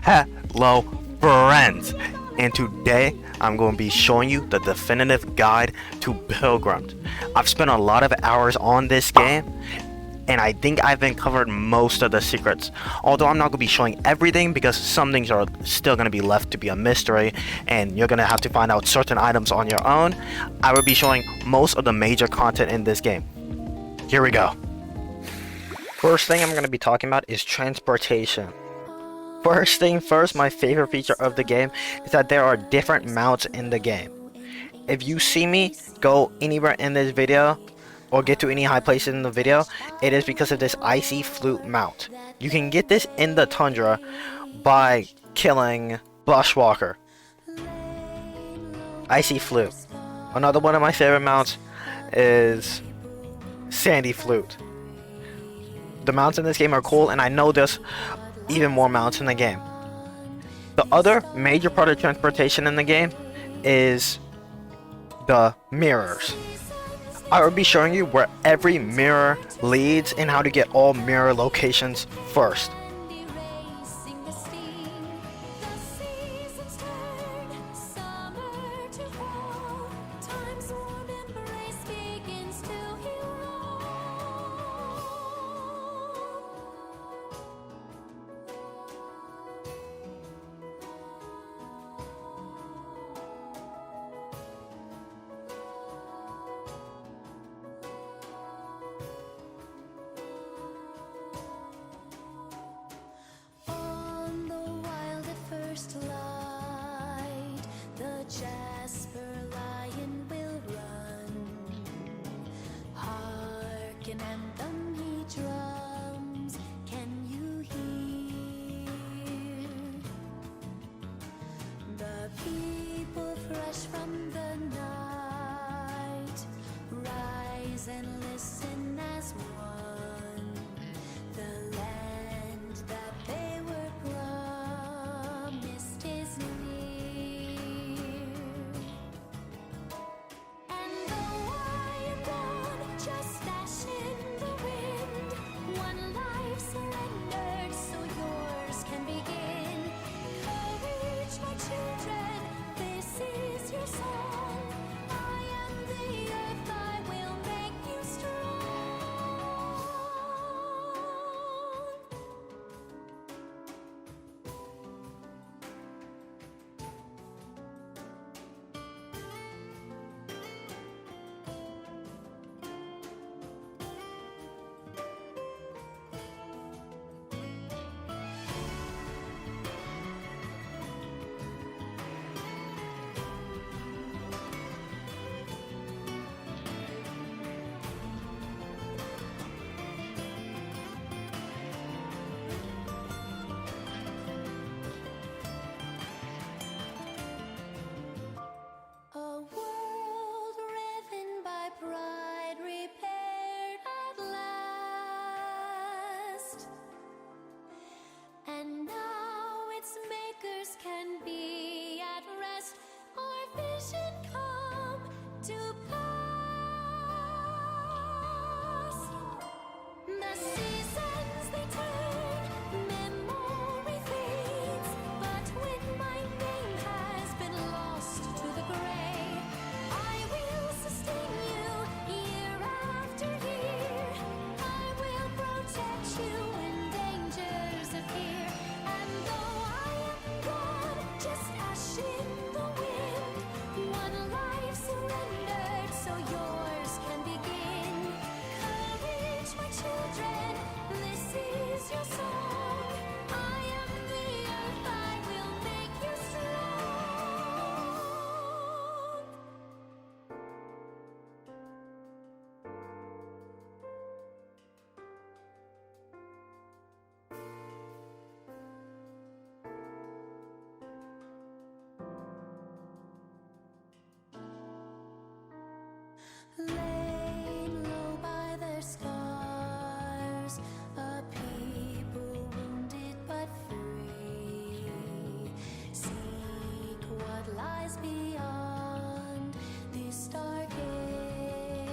Hello friends, and today I'm going to be showing you the definitive guide to Pilgrammed. I've spent a lot of hours on this game and I think I've uncovered most of the secrets, although I'm not going to be showing everything because some things are still going to be left to be a mystery and you're going to have to find out certain items on your own. I will be showing most of the major content in this game. Here we go. First thing I'm going to be talking about is transportation. First thing first, my favorite feature of the game is that there are different mounts in the game. If you see me go anywhere in this video or get to any high places in the video, it is because of this icy flute mount. You can get this in the tundra by killing Bushwalker. Icy flute. Another one of my favorite mounts is Sandy Flute. The mounts in this game are cool, and I know there's even more mounts in the game. The other major part of transportation in the game is the mirrors. I will be showing you where every mirror leads and how to get all mirror locations first. And listen as one, the land that they were promised is near. And though I am gone, just ash in the wind, one life surrendered so yours can begin. Courage, my children, this is your song. I am the earth, I will make you strong. A world riven by pride repaired at last, and now its makers can be at rest, our vision come to pass. The seasons they turn, memory fades, but when my name has been lost to the grave, I will sustain you year after year. I will protect you when dangers appear. And though I am gone, just ash in the wind, one life surrendered so yours can begin. Courage, my children, this is your song. I am the earth, I will make you strong. Laid low by their scars, a people wounded but free, seek what lies beyond this dark age.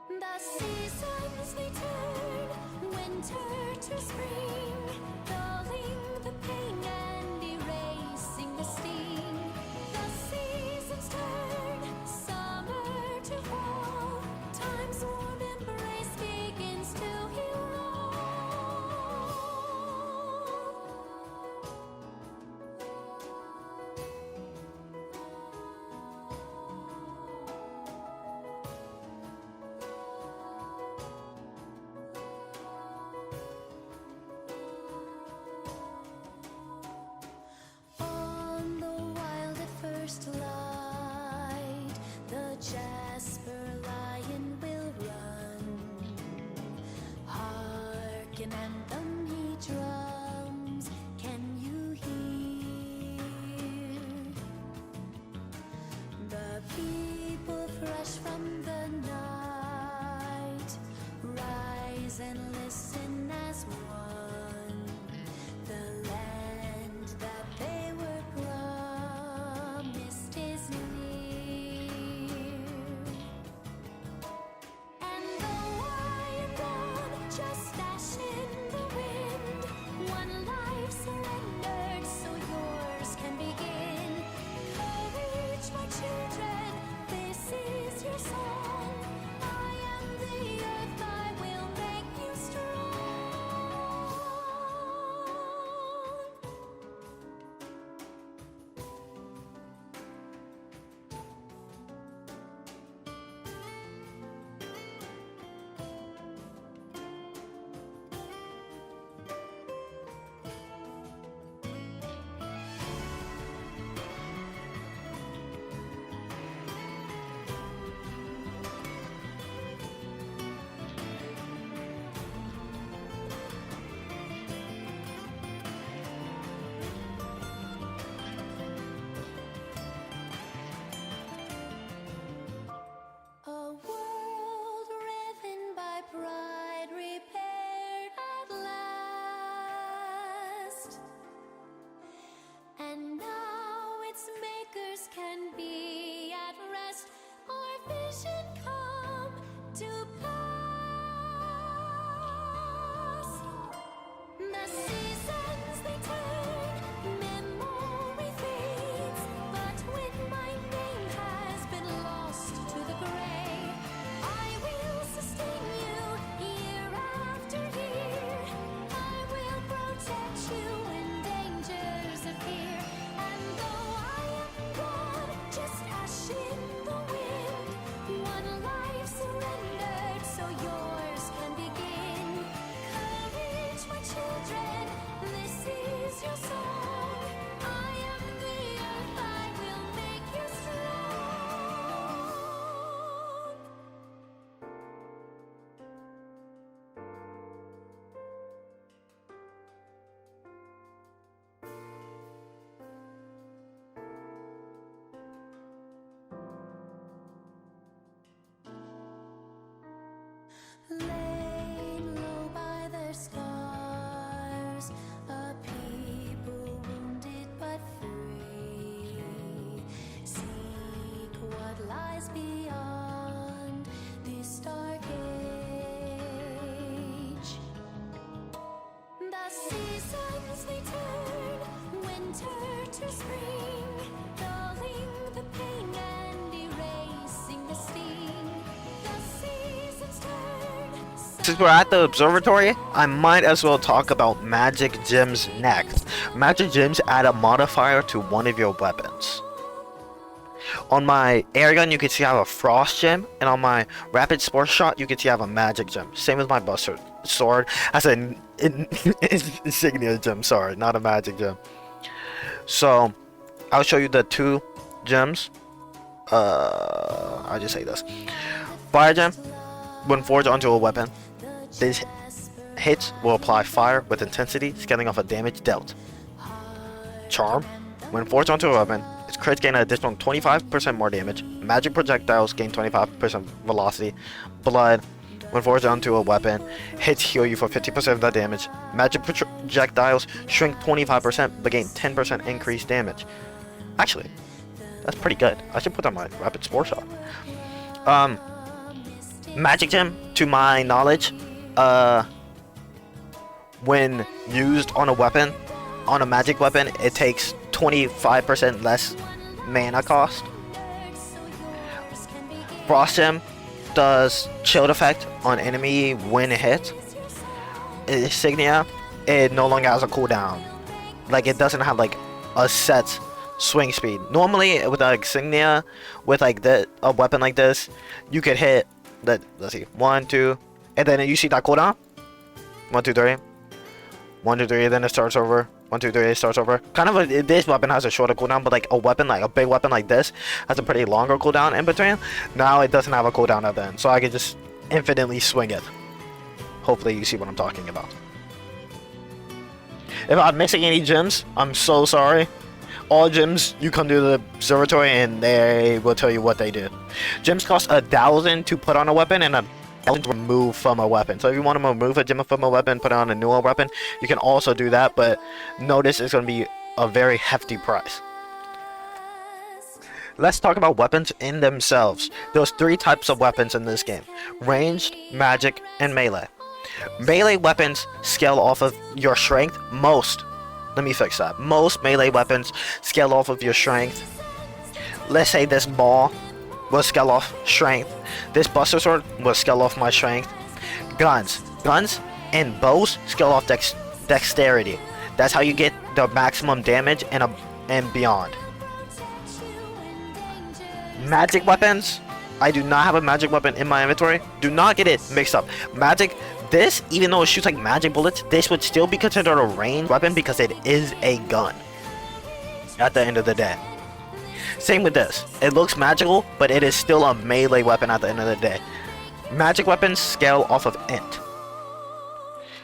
The seasons they turn, winter to spring, dulling the pain and erasing the sting. The seasons turn, summer to fall. Time's warm embrace begins to heal all. On the wild at first light, the jasper lion will run. Hearken anthem he drums, can you hear? The people fresh from the night rise and listen as one. The land that they were promised is near. And though I am gone, just ash in the wind, one life surrendered so yours can begin. Courage, my children, this is your song. I am the earth, I will make you strong. A world riven by pride repaired at last, and now its makers can be at rest. Our vision come to pass. The seasons they turn, memory fades, but when my name has been lost to the grave, I will sustain you year after year. I will protect you when dangers appear. And though I am gone, just ash in the wind, one life surrendered so yours can begin. Courage, my children, this is your song. I am the earth, I will make you strong. Laid low by their scars, a people wounded but free, seek what lies beyond this dark age. The seasons they turn, winter to spring, dulling the pain and erasing the sting. The seasons turn. Since we're at the observatory, I might as well talk about magic gems next. Magic gems add a modifier to one of your weapons. On my airgun, you can see I have a frost gem, and on my rapid sports shot, you can see I have a magic gem. Same with my buster sword has an insignia gem. Sorry, not a magic gem. So I'll show you the two gems. I'll just say this: fire gem, when forged onto a weapon, this hits will apply fire with intensity, scaling off a damage dealt. Charm, when forged onto a weapon, its crits gain an additional 25% more damage. Magic projectiles gain 25% velocity. Blood, when forged onto a weapon, hits heal you for 50% of that damage. Magic projectiles shrink 25% but gain 10% increased damage. Actually, that's pretty good. I should put that on my rapid spore shot. Magic gem, to my knowledge, when used on a weapon, on a magic weapon, it takes 25% less mana cost. Frost Gem does shield effect on enemy when it hits. Insignia, it no longer has a cooldown. Like, it doesn't have like a set swing speed. Normally with an insignia, with like a weapon like this, you could hit that. Let's see, 1, 2, and then you see that cooldown. 1, 2, 3. 1, 2, 3. Then it starts over. 1, 2, 3. It starts over. Kind of this weapon has a shorter cooldown, but like a weapon, like a big weapon like this, has a pretty longer cooldown in between. Now it doesn't have a cooldown at the end, so I can just infinitely swing it. Hopefully you see what I'm talking about. If I'm missing any gems, I'm so sorry. All gems, you come to the observatory and they will tell you what they do. Gems cost 1,000 to put on a weapon and 1,000 to remove from a weapon. So if you want to remove a gem from a weapon, put it on a newer weapon, you can also do that, but notice it's going to be a very hefty price. Let's talk about weapons in themselves. There's 3 types of weapons in this game: ranged, magic, and melee. Melee weapons scale off of your strength. Let me fix that. Most melee weapons scale off of your strength. Let's say this ball will scale off strength. This buster sword will scale off my strength. Guns and bows scale off dexterity. That's how you get the maximum damage and beyond. Magic weapons, I do not have a magic weapon in my inventory. Do not get it mixed up. Magic, this, even though it shoots like magic bullets, this would still be considered a ranged weapon because it is a gun at the end of the day. Same with this. It looks magical, but it is still a melee weapon at the end of the day. Magic weapons scale off of int.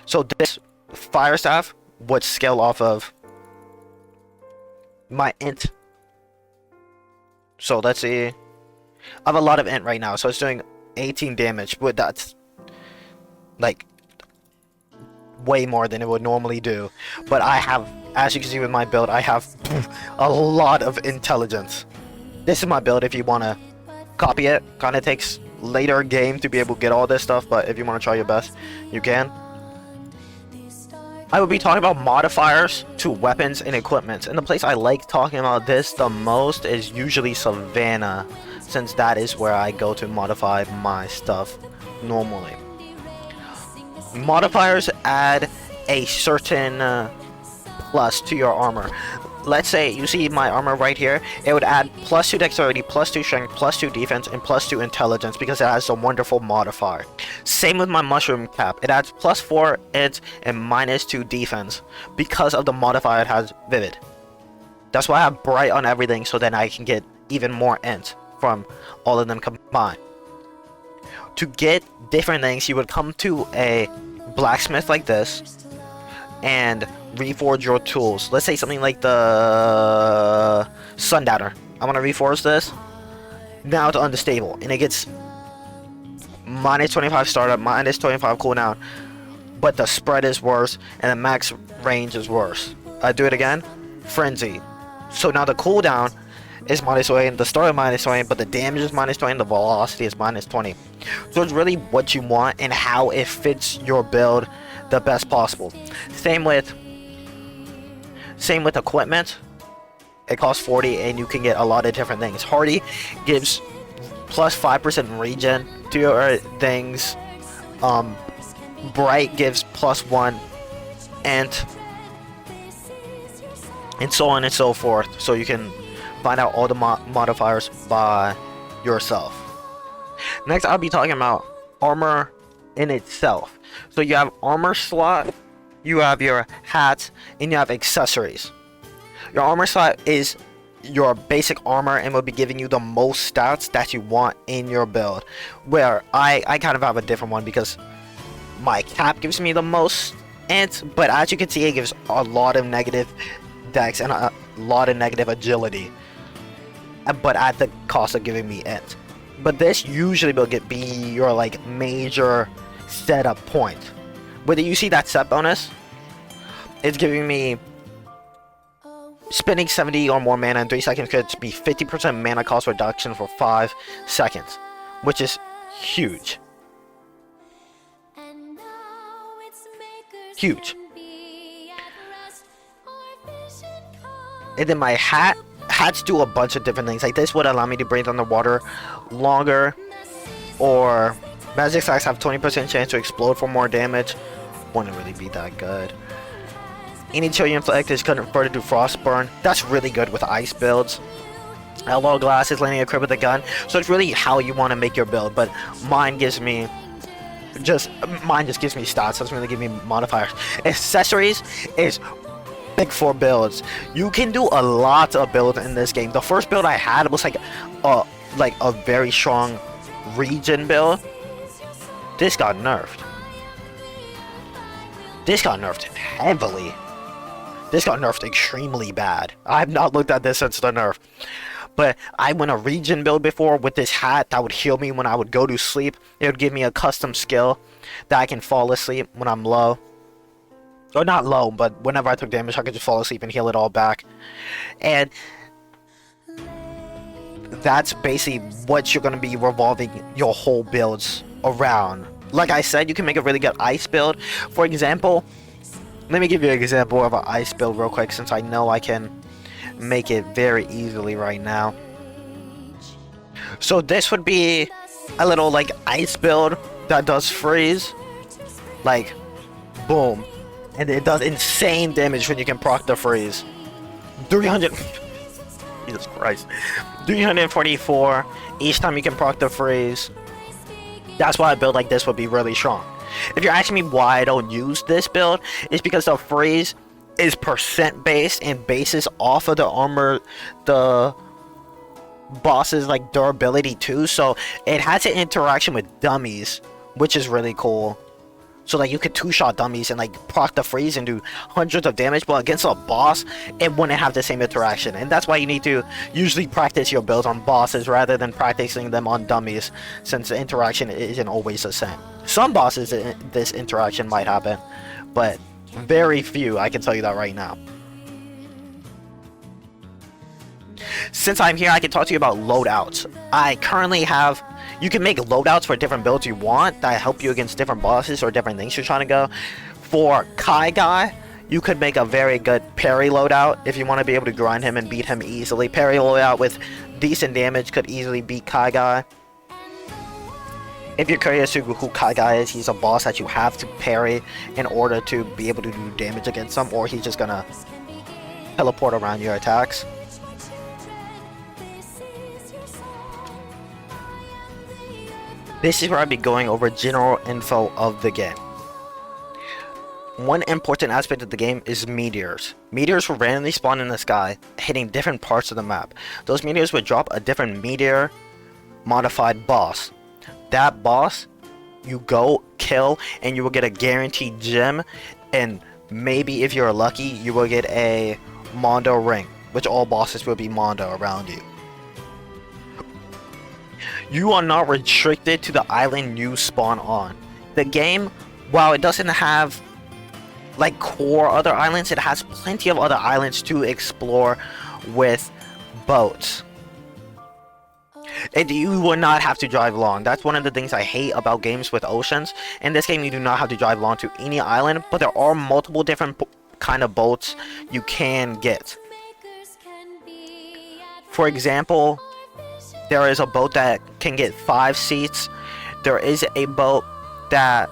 So this fire staff would scale off of my int. So let's see. I have a lot of int right now, so it's doing 18 damage, but that's like way more than it would normally do. But I have, as you can see with my build, I have a lot of intelligence. This is my build if you want to copy it. Kind of takes later game to be able to get all this stuff, but if you want to try your best, you can. I will be talking about modifiers to weapons and equipment, and the place I like talking about this the most is usually Savannah, since that is where I go to modify my stuff normally. Modifiers add a certain plus to your armor. Let's say you see my armor right here, it would add +2 dexterity, +2 strength, +2 defense, and +2 intelligence because it has a wonderful modifier. Same with my mushroom cap, it adds +4 int and -2 defense because of the modifier it has vivid. That's why I have bright on everything, so then I can get even more int from all of them combined. To get different things, you would come to a blacksmith like this and reforge your tools. Let's say something like the Sundowner. I want to reforge this. Now it's unstable, and it gets -25 startup, -25 cooldown, but the spread is worse, and the max range is worse. I do it again. Frenzy. So now the cooldown is -20, the start is -20, but the damage is -20, the velocity is -20. So it's really what you want and how it fits your build the best possible. Same with equipment. It costs 40 and you can get a lot of different things. Hardy gives +5% regen to your things. Bright gives +1 and so on and so forth. So you can find out all the modifiers by yourself. Next, I'll be talking about armor in itself. So you have armor slot, you have your hats, and you have accessories. Your armor slot is your basic armor and will be giving you the most stats that you want in your build. Where I kind of have a different one because my cap gives me the most int, but as you can see, it gives a lot of negative dex and a lot of negative agility, but at the cost of giving me int. But this usually will be your like major setup point. Whether you see that set bonus, it's giving me spending 70 or more mana in 3 seconds could be 50% mana cost reduction for 5 seconds, which is huge. Huge. And then my hats do a bunch of different things. Like this would allow me to breathe underwater longer, or magic sacks have 20% chance to explode for more damage. Wouldn't really be that good. Any chill you inflict is converted to frostburn. That's really good with ice builds. Alloy glass is landing a crit with a gun, so it's really how you want to make your build. But mine just gives me stats. Doesn't really give me modifiers. Accessories is big for builds. You can do a lot of builds in this game. The first build I had was like a very strong region build. This got nerfed. This got nerfed heavily. This got nerfed extremely bad. I have not looked at this since the nerf. But I went a region build before with this hat that would heal me when I would go to sleep. It would give me a custom skill that I can fall asleep when I'm low. Or not low, but whenever I took damage, I could just fall asleep and heal it all back. And that's basically what you're going to be revolving your whole builds around. Like I said, you can make a really good ice build. For example, let me give you an example of an ice build real quick, since I know I can make it very easily right now. So this would be a little like ice build that does freeze. Like, boom. And it does insane damage when you can proc the freeze. 300... Jesus Christ. 344 each time you can proc the freeze. That's why a build like this would be really strong. If you're asking me why I don't use this build, it's because the freeze is percent based and bases off of the armor, the boss's like durability too. So it has an interaction with dummies, which is really cool. So like you could two-shot dummies and like proc the freeze and do hundreds of damage, but against a boss, it wouldn't have the same interaction. And that's why you need to usually practice your builds on bosses rather than practicing them on dummies, since the interaction isn't always the same. Some bosses, this interaction might happen, but very few, I can tell you that right now. Since I'm here, I can talk to you about loadouts. I currently have... You can make loadouts for different builds you want that help you against different bosses or different things you're trying to go. For Kai Guy, you could make a very good parry loadout if you want to be able to grind him and beat him easily. Parry loadout with decent damage could easily beat Kai Guy. If you're curious to who Kai Guy is, he's a boss that you have to parry in order to be able to do damage against him, or he's just gonna teleport around your attacks. This is where I'll be going over general info of the game. One important aspect of the game is meteors. Meteors will randomly spawn in the sky, hitting different parts of the map. Those meteors would drop a different meteor modified boss. That boss, you go kill, and you will get a guaranteed gem, and maybe if you're lucky, you will get a Mondo ring, which all bosses will be Mondo around you. You are not restricted to the island you spawn on. The game, while it doesn't have like core other islands, it has plenty of other islands to explore with boats. And you will not have to drive long. That's one of the things I hate about games with oceans. In this game, you do not have to drive long to any island, but there are multiple different kind of boats you can get. For example, there is a boat that can get 5 seats. There is a boat that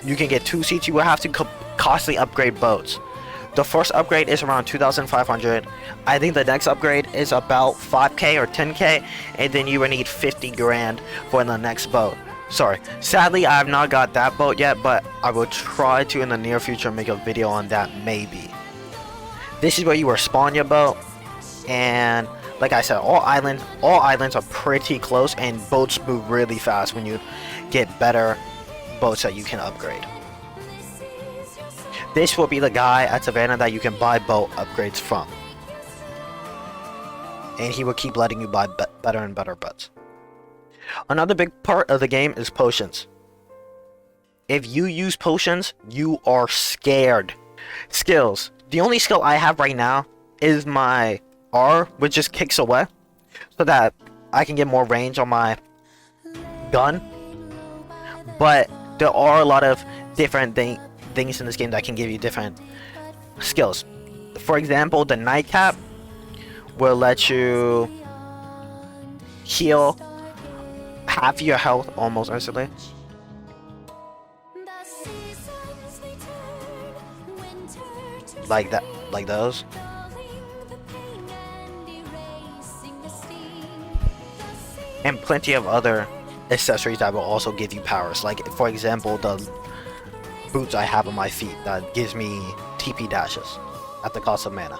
you can get 2 seats. You will have to costly upgrade boats. The first upgrade is around 2,500. I think the next upgrade is about 5k or 10k, and then you will need 50 grand for the next boat. Sorry, sadly I have not got that boat yet, but I will try to in the near future make a video on that maybe. This is where you will spawn your boat, and like I said, all islands are pretty close, and boats move really fast when you get better boats that you can upgrade. This will be the guy at Savannah that you can buy boat upgrades from. And he will keep letting you buy better and better boats. Another big part of the game is potions. If you use potions, you are scared. Skills. The only skill I have right now is my R, which just kicks away, so that I can get more range on my gun. But there are a lot of different things in this game that can give you different skills. For example, the nightcap will let you heal half your health almost instantly. The seasons they turn, winter to Like that, like those. dulling the pain and erasing the sting. And plenty of other accessories that will also give you powers. Like, for example, the boots I have on my feet that gives me TP dashes at the cost of mana.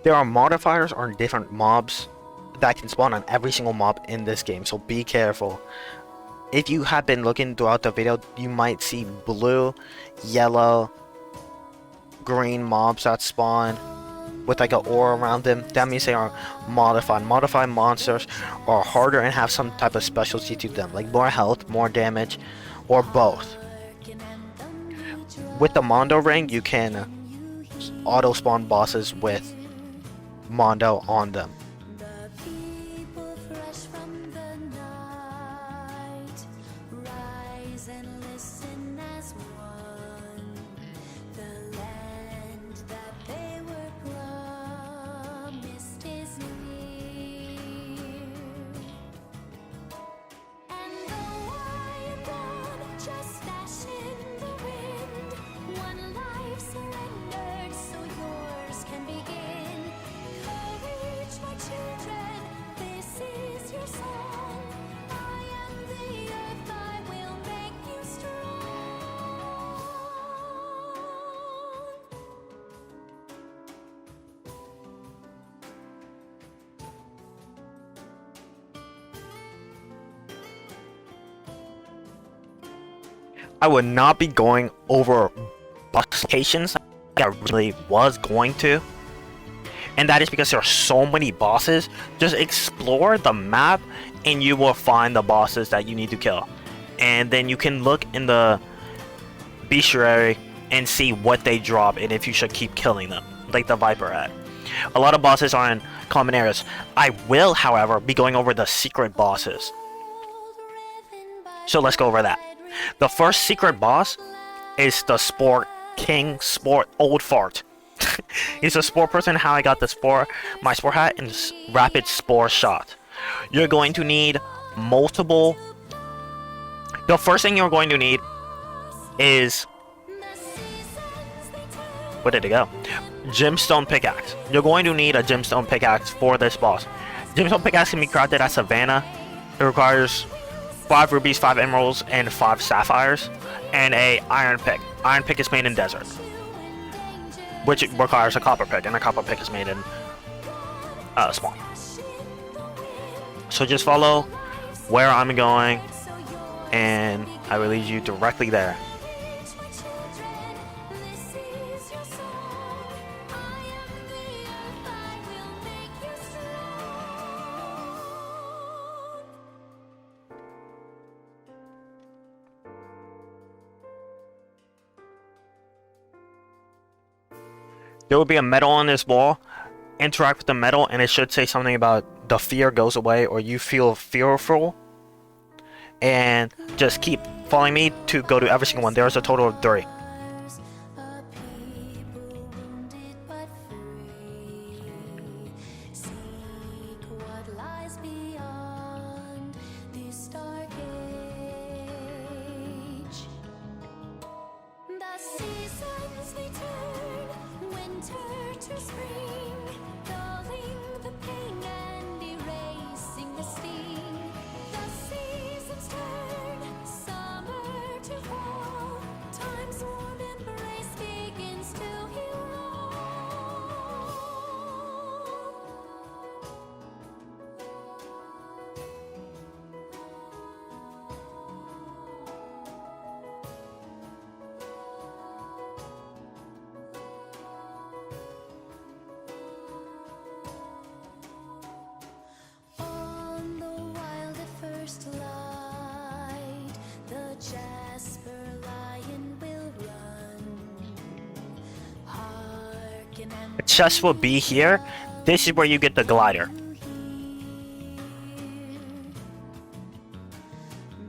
There are modifiers on different mobs that can spawn on every single mob in this game, so be careful. If you have been looking throughout the video, you might see blue, yellow, green mobs that spawn with like an aura around them. That means they are modified. Modified monsters are harder and have some type of specialty to them, like more health, more damage, or both. With the Mondo ring, you can auto spawn bosses with Mondo on them. The people fresh from the night rise and listen as one. The land that they were promised is near. And though I am gone, just ash in the wind, one life surrendered so yours can begin. Courage, my children, this is your song. I am the earth, I will make you strong. I would not be going over boss locations like I really was going to. And that is because there are so many bosses. Just explore the map and you will find the bosses that you need to kill. And then you can look in the bestiary and see what they drop and if you should keep killing them, like the Viper had. A lot of bosses are in common areas. I will, however, be going over the secret bosses. So let's go over that. The first secret boss is the Sport King Sport Old Fart. He's a sport person. How I got the sport, my sport hat, and rapid spore shot. You're going to need multiple. The first thing you're going to need is, where did it go? Gemstone pickaxe. You're going to need a gemstone pickaxe for this boss. Gemstone pickaxe can be crafted at Savannah. It requires 5 rubies, 5 emeralds, and 5 sapphires, and a iron pick. Iron pick is made in desert, which requires a copper pick, and a copper pick is made in spawn. So just follow where I'm going, and I will lead you directly there. There will be a medal on this wall. Interact with the medal and it should say something about the fear goes away or you feel fearful. And just keep following me to go to every single one. There's a total of 3. A people wounded but free. Seek what lies beyond this dark age. The seasons they turn, winter to spring, dulling the pain and erasing the sting. The seasons turn, summer to fall, time's warm embrace begins to heal all. On the wild at first light, the jasper lion will run. Hearken and The chest will be here. This is where you get the glider.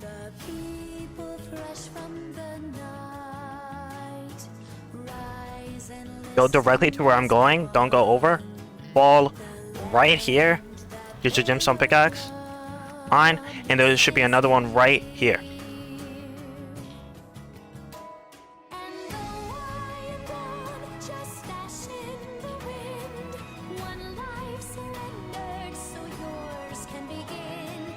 the people fresh from the night Go directly to where I'm going. Don't go over. Fall right here. Get your gemstone pickaxe. Fine. And there should be another one right here. And though I am gone, just ash in the wind, one life surrendered so yours can begin.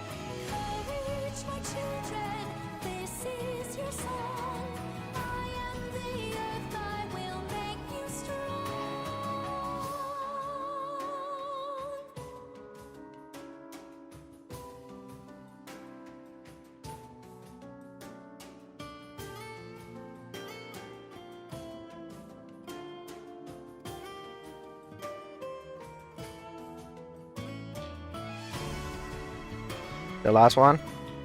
Courage, my children, this is your song. I am the earth, I will make you strong. The last one.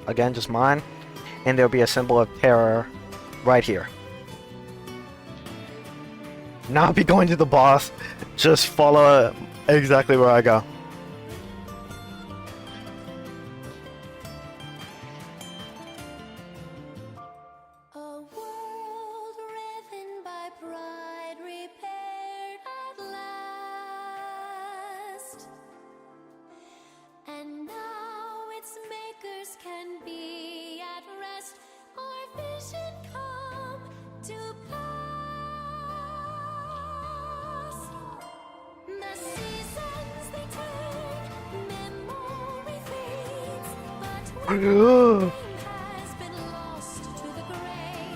Again, just mine. And there'll be a symbol of terror right here. Now I'll be going to the boss. Just follow exactly where I go. A world riven by pride repaired at last, and now its makers can be at rest. Our vision come to pass. The seasons they turn, memory fades, but when has been lost to the gray,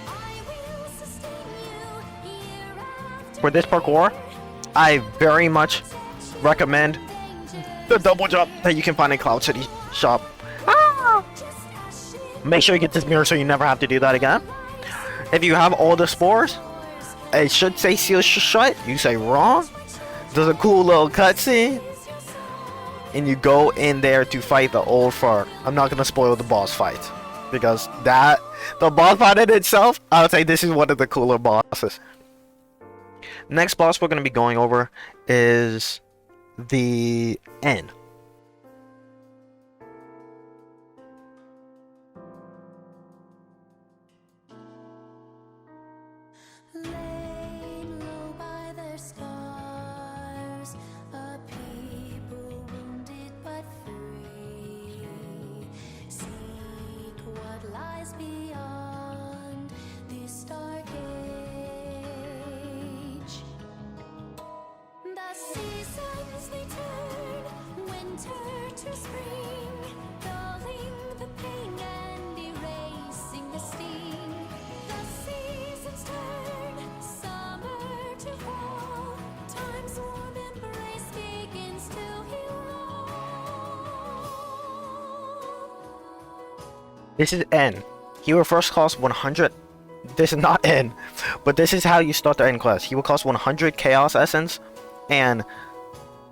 I will sustain you year after For this parkour, I very much recommend the double jump that you can find in Cloud City shop. Make sure you get this mirror so you never have to do that again. If you have all the spores, it should say seal shut. You say wrong. There's a cool little cutscene. And you go in there to fight the old fur. I'm not gonna spoil the boss fight. Because the boss fight in itself, I would say this is one of the cooler bosses. Next boss we're gonna be going over is the N. Laid low by their scars, a people wounded but free. Seek what lies beyond this dark age. The seasons they turn, winter to spring, dulling the pain and erasing the sting. The seasons turn, summer to fall, time's warm embrace begins to heal all. This is N. He will first cost 100. This is not N, but this is how you start the N class. He will cost 100 Chaos Essence and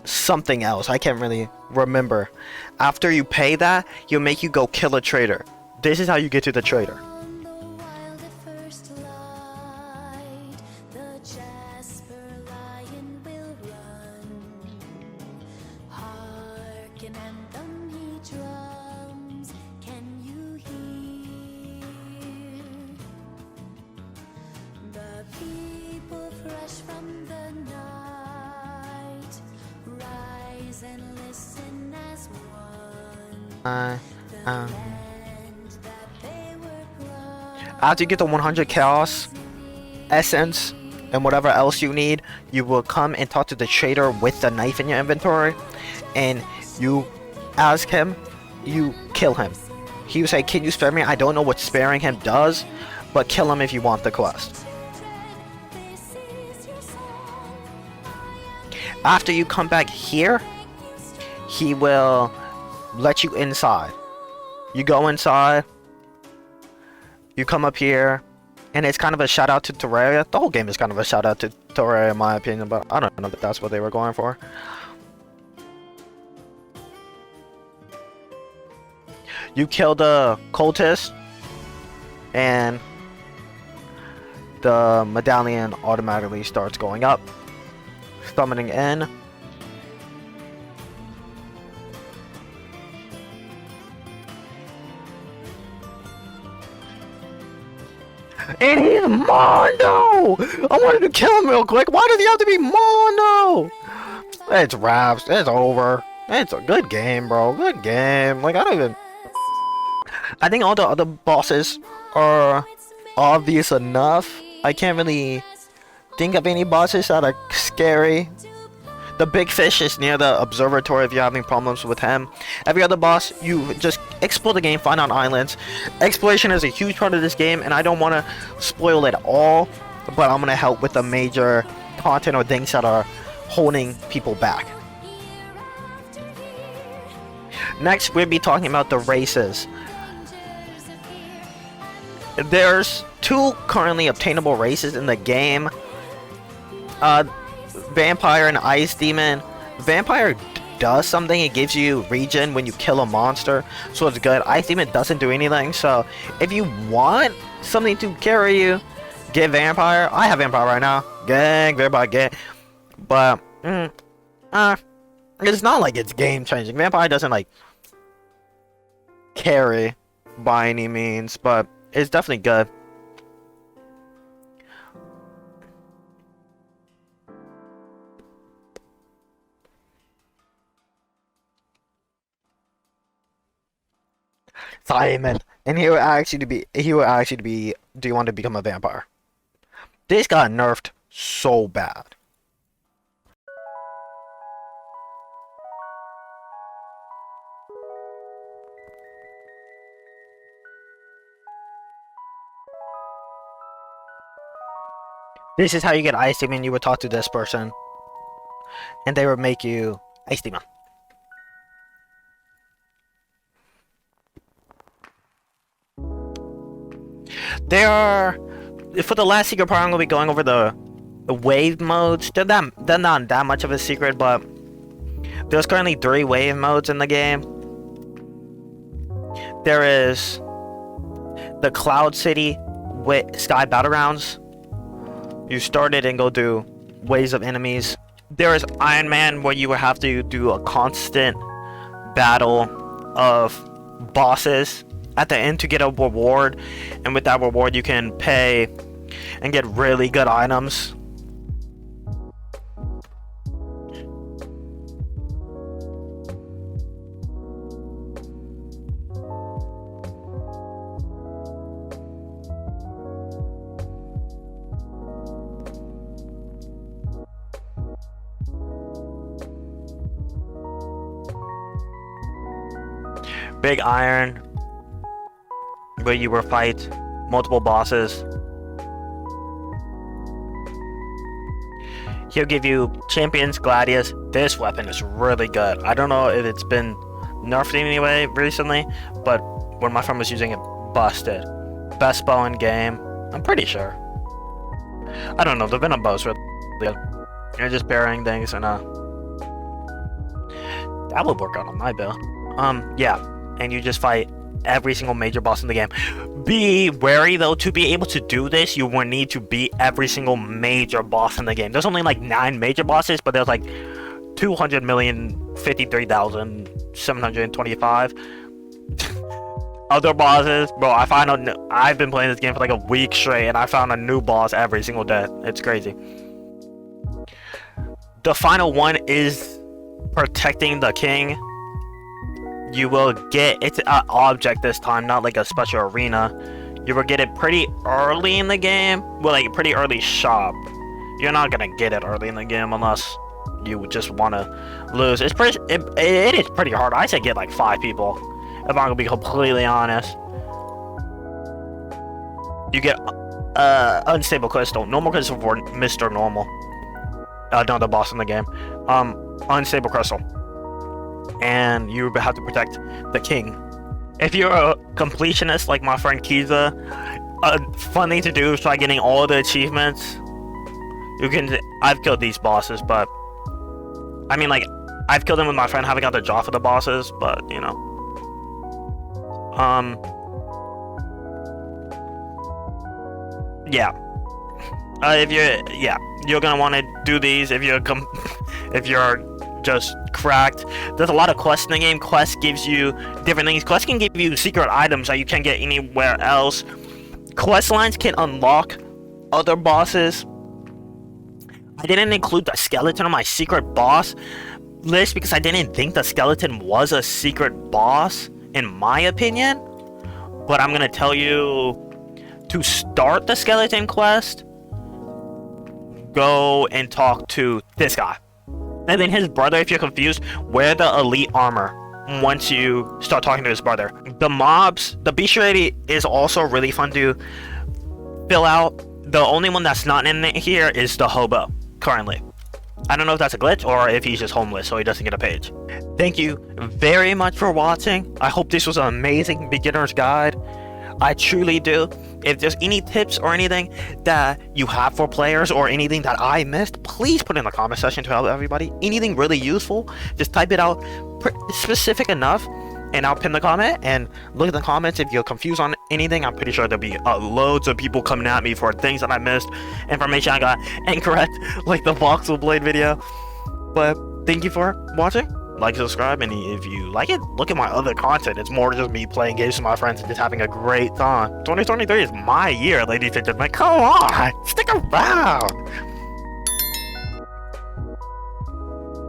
something else. I can't really remember. After you pay that, he'll make you go kill a trader. This is how you get to the trader. On the wild at first light, the jasper lion will run. Hearken anthem he drums, can you hear? The people fresh from the night rise and listen as one. The land that they were grown. After you get the 100 Chaos Essence and whatever else you need, you will come and talk to the trader with the knife in your inventory, and you ask him, you kill him. He will say, can you spare me? I don't know what sparing him does, but kill him if you want the quest. This is your song. After you come back here, he will let you inside. You go inside, you come up here, and it's kind of a shout out to Terraria. The whole game is kind of a shout out to Terraria in my opinion, but I don't know if that's what they were going for. You kill the cultist, and the medallion automatically starts going up. Summoning in. And he's Mondo! I wanted to kill him real quick. Why does he have to be Mondo? It's wraps. It's over. It's a good game, bro. Good game. Like, I don't even... I think all the other bosses are obvious enough. I can't really think of any bosses that are scary. The big fish is near the observatory if you're having problems with him. Every other boss, you just explore the game, find out islands. Exploration is a huge part of this game, and I don't want to spoil it all, but I'm going to help with the major content or things that are holding people back. Next, we'll be talking about the races. There's 2 currently obtainable races in the game. Vampire and Ice Demon. Vampire does something. It gives you regen when you kill a monster, so it's good. Ice Demon doesn't do anything, so if you want something to carry you, get Vampire. I have Vampire right now. Gang, Vampire, gang. But, it's not like it's game changing. Vampire doesn't, like, carry by any means, but it's definitely good. Simon, and he will ask you to be. Do you want to become a vampire? This got nerfed so bad. This is how you get Ice Demon. You would talk to this person, and they would make you Ice Demon. There are, for the last secret part, I'm gonna be going over the wave modes. They're not that much of a secret, but there's currently 3 wave modes in the game. There is the Cloud City Sky Battlegrounds. You start it and go do waves of enemies. There is Iron Man, where you will have to do a constant battle of bosses at the end to get a reward, and with that reward you can pay and get really good items. Big Iron, where you will fight multiple bosses. He'll give you Champions Gladius. This weapon is really good. I don't know if it's been nerfed in any way recently, but when my friend was using it, busted. Best bow in game, I'm pretty sure. I don't know, the Venom bow's really good. You're just parrying things, and that would work out on my build. Yeah, and you just fight every single major boss in the game. Be wary though, to be able to do this, you will need to beat every single major boss in the game. There's only like 9 major bosses, but there's like 200,053,725 other bosses. Bro, I've been playing this game for like a week straight, and I found a new boss every single day. It's crazy. The final one is protecting the king. You will get, it's an object this time, not like a special arena. You will get it pretty early in the game. Well, like pretty early shop. You're not gonna get it early in the game unless you just want to lose. It is pretty hard. I say get like 5 people, if I'm gonna be completely honest. You get unstable crystal, normal crystal for Mr. Normal. No, the boss in the game. Unstable crystal. And you have to protect the king. If you're a completionist like my friend Kiza, a fun thing to do is try getting all the achievements. I've killed these bosses, but I mean, like, I've killed them with my friend, haven't got the jaw for the bosses, but you know. Yeah. You're gonna want to do these if you're just cracked. There's a lot of quests in the game. Quest gives you different things. Quest can give you secret items that you can't get anywhere else. quest lines can unlock other bosses. I didn't include the skeleton on my secret boss list because I didn't think the skeleton was a secret boss, in my opinion. But I'm gonna tell you, to start the skeleton quest, go and talk to this guy. And then his brother, if you're confused, wear the elite armor once you start talking to his brother. The mobs, the bestiary is also really fun to fill out. The only one that's not in it here is the hobo, currently. I don't know if that's a glitch or if he's just homeless so he doesn't get a page. Thank you very much for watching. I hope this was an amazing beginner's guide. I truly do. If there's any tips or anything that you have for players or anything that I missed, please put in the comment section to help everybody. Anything really useful, just type it out specific enough and I'll pin the comment and look at the comments. If you're confused on anything, I'm pretty sure there'll be loads of people coming at me for things that I missed, information I got incorrect, like the voxel blade video. But thank you for watching. Like, subscribe, and if you like it, look at my other content. It's more just me playing games with my friends and just having a great time. 2023 is my year, ladies and gentlemen. Come on, stick around.